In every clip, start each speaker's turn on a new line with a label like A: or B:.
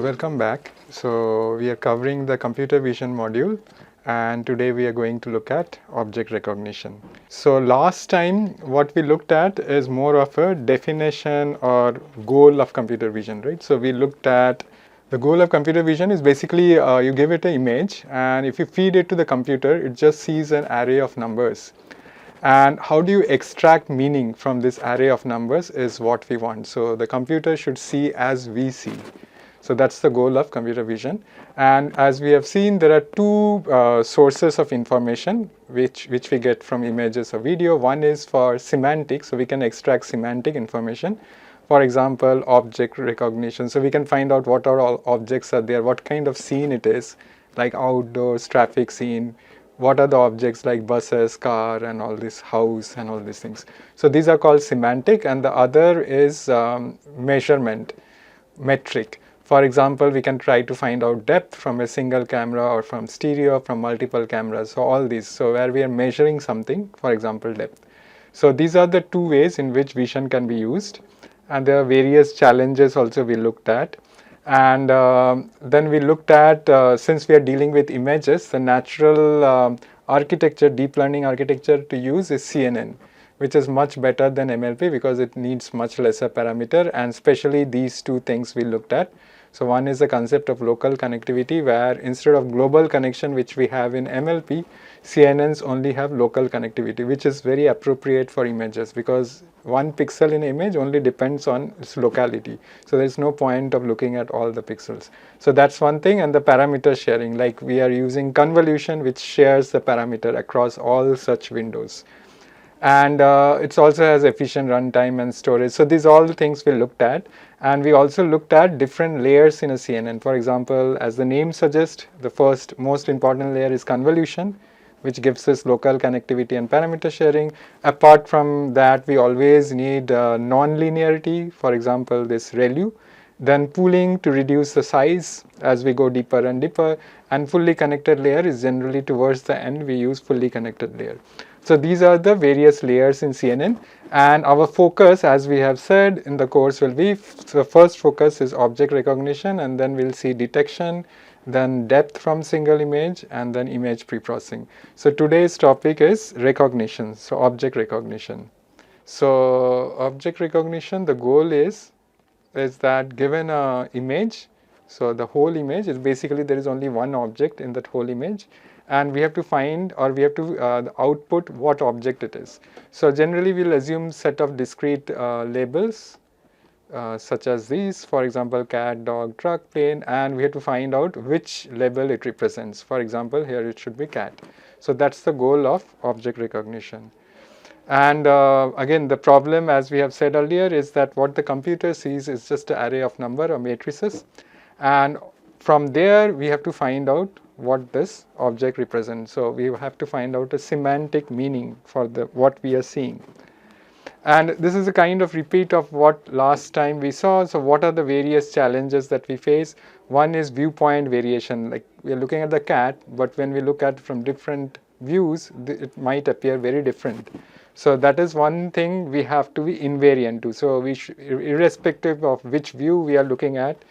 A: welcome back. So we are covering the computer vision module, and today we are going to look at object recognition. So last time what we looked at is more of a definition or goal of computer vision, right? So we looked at the goal of computer vision is basically you give it an image, and if you feed it to the computer, it just sees an array of numbers. And how do you extract meaning from this array of numbers is what we want. So the computer should see as we see. So that's the goal of computer vision. And as we have seen, there are two sources of information which we get from images or video. One is for semantics, so we can extract semantic information. For example, object recognition. So we can find out what are all objects are there, what kind of scene it is, like outdoors, traffic scene, what are the objects like buses, car, and all this house and all these things. So these are called semantic, and the other is measurement, metric. For example, we can try to find out depth from a single camera or from stereo, from multiple cameras. So all these, so where we are measuring something, for example, depth. So these are the two ways in which vision can be used. And there are various challenges also we looked at. And then we looked at, since we are dealing with images, the natural architecture, deep learning architecture to use is CNN, which is much better than MLP because it needs much lesser parameter, and especially these two things we looked at. So one is the concept of local connectivity, where instead of global connection which we have in MLP, CNNs only have local connectivity, which is very appropriate for images because one pixel in image only depends on its locality. So there's no point of looking at all the pixels. So that's one thing. And the parameter sharing, like we are using convolution, which shares the parameter across all such windows. And it also has efficient runtime and storage. So these all the things we looked at. And we also looked at different layers in a CNN. For example, as the name suggests, the first most important layer is convolution, which gives us local connectivity and parameter sharing. Apart from that, we always need non-linearity, for example, this ReLU. Then pooling to reduce the size as we go deeper and deeper. And fully connected layer is generally towards the end, we use fully connected layer. So these are the various layers in CNN, and our focus, as we have said in the course, will be, the first focus is object recognition, and then we'll see detection, then depth from single image, and then image preprocessing. So today's topic is recognition, so object recognition. So object recognition, the goal is that given an image, so the whole image is basically there is only one object in that whole image, and we have to find, or we have to output what object it is. So generally we'll assume set of discrete labels such as these, for example, cat, dog, truck, plane, and we have to find out which label it represents. For example, here it should be cat. So that's the goal of object recognition. And again, the problem, as we have said earlier, is that what the computer sees is just an array of number or matrices, and from there we have to find out what this object represents. So we have to find out a semantic meaning for what we are seeing. And this is a kind of repeat of what last time we saw. So what are the various challenges that we face? One is viewpoint variation, like we are looking at the cat, but when we look at from different views, it might appear very different. So that is one thing we have to be invariant to. So we irrespective of which view we are looking at,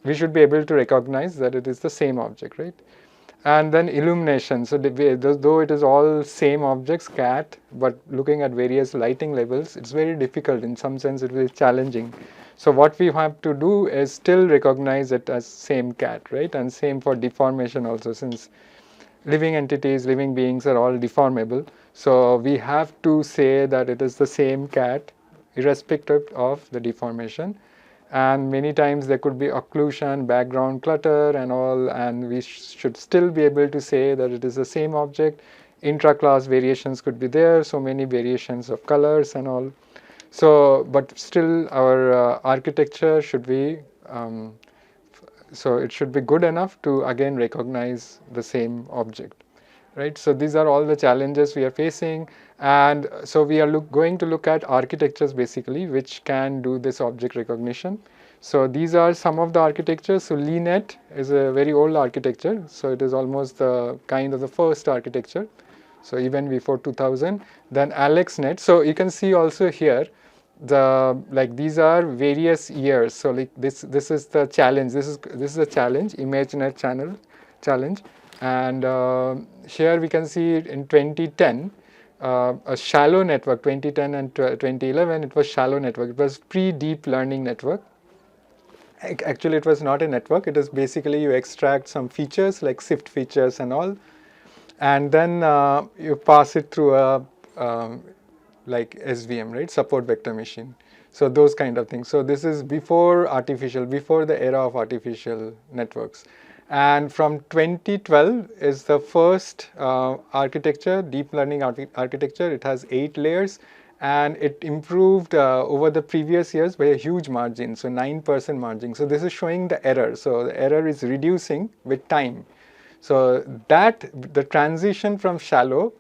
A: we should be able to recognize that it is the same object, right? And then illumination. So though it is all same objects, cat, but looking at various lighting levels, it's very difficult. In some sense, it is challenging. So what we have to do is still recognize it as same cat, right? And same for deformation also, since living entities, living beings are all deformable. So we have to say that it is the same cat, irrespective of the deformation. And many times there could be occlusion, background clutter and all, and we should still be able to say that it is the same object. Intra-class variations could be there, so many variations of colors and all. So, but still our architecture should be, so it should be good enough to again recognize the same object. Right? So these are all the challenges we are facing, and so we are going to look at architectures basically which can do this object recognition. So these are some of the architectures. So LeNet is a very old architecture, so it is almost the kind of the first architecture, so even before 2000. Then AlexNet. So you can see also here these are various years. So like this is the challenge. This is a challenge, ImageNet challenge, and here we can see in 2010. A shallow network, 2010 and 2011, it was shallow network. It was pre-deep learning network. Actually, it was not a network. It is basically you extract some features like SIFT features and all, and then you pass it through a like SVM, right? Support vector machine. So those kind of things. So this is before the era of artificial networks. And from 2012 is the first architecture, deep learning architecture. It has 8 layers, and it improved over the previous years by a huge margin, so 9% margin. So this is showing the error. So the error is reducing with time. So the transition from shallow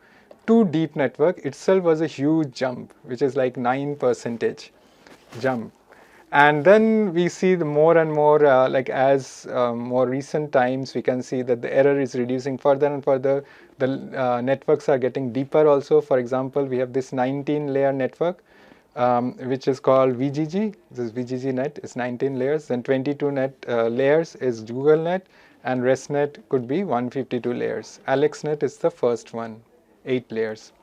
A: to deep network itself was a huge jump, which is like 9% jump. And then we see the more and more, as more recent times, we can see that the error is reducing further and further. The networks are getting deeper also. For example, we have this 19-layer network, which is called VGG. This is VGGNet. It's 19 layers. Then 22 layers is GoogleNet, and ResNet could be 152 layers. AlexNet is the first one, 8 layers.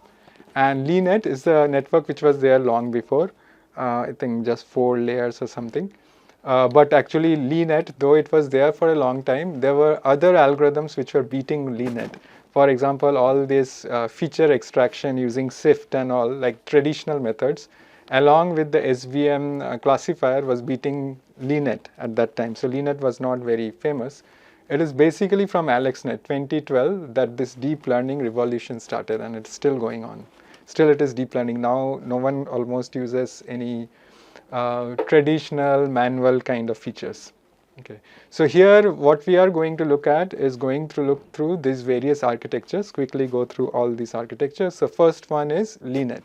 A: And LeNet is the network which was there long before. I think just 4 layers or something. But actually LeNet, though it was there for a long time, there were other algorithms which were beating LeNet. For example, all this feature extraction using SIFT and all, like traditional methods, along with the SVM classifier, was beating LeNet at that time. So LeNet was not very famous. It is basically from AlexNet 2012 that this deep learning revolution started, and it's still going on. Still it is deep learning. Now no one almost uses any traditional manual kind of features. Okay. So here what we are going to look at is look through these various architectures, quickly go through all these architectures. So first one is LeNet.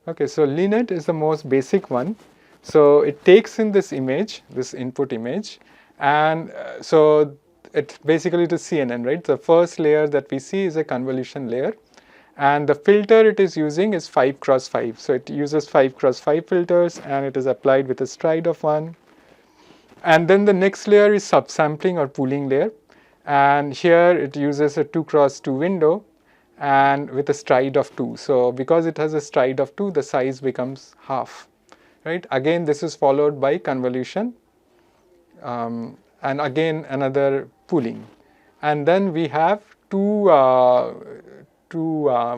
A: Okay, so LeNet is the most basic one. So it takes in this image, this input image, and so it's basically to CNN, right? The first layer that we see is a convolution layer. And the filter it is using is 5x5. So it uses 5x5 filters, and it is applied with a stride of 1. And then the next layer is subsampling or pooling layer. And here it uses a 2x2 window and with a stride of 2. So because it has a stride of 2, the size becomes half. Right? Again, this is followed by convolution. And again another pooling. And then we have two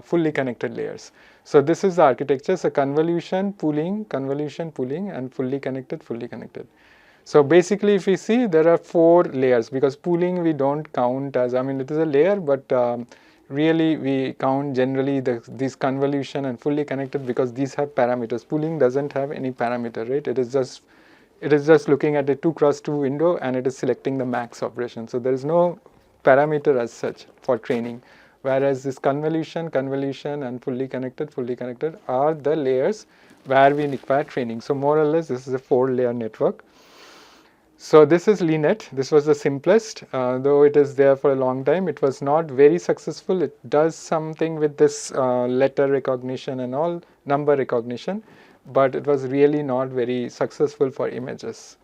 A: fully connected layers. So this is the architecture. So convolution, pooling, and fully connected. So basically if we see, there are 4 layers, because pooling we don't count as, it is a layer, but really we count generally these convolution and fully connected because these have parameters. Pooling doesn't have any parameter, right? It is just looking at a 2x2 window, and it is selecting the max operation. So there is no parameter as such for training. Whereas this convolution, and fully connected are the layers where we require training. So more or less this is a 4-layer network. So this is LeNet. This was the simplest, though it is there for a long time. It was not very successful. It does something with this letter recognition and all, number recognition, but it was really not very successful for images.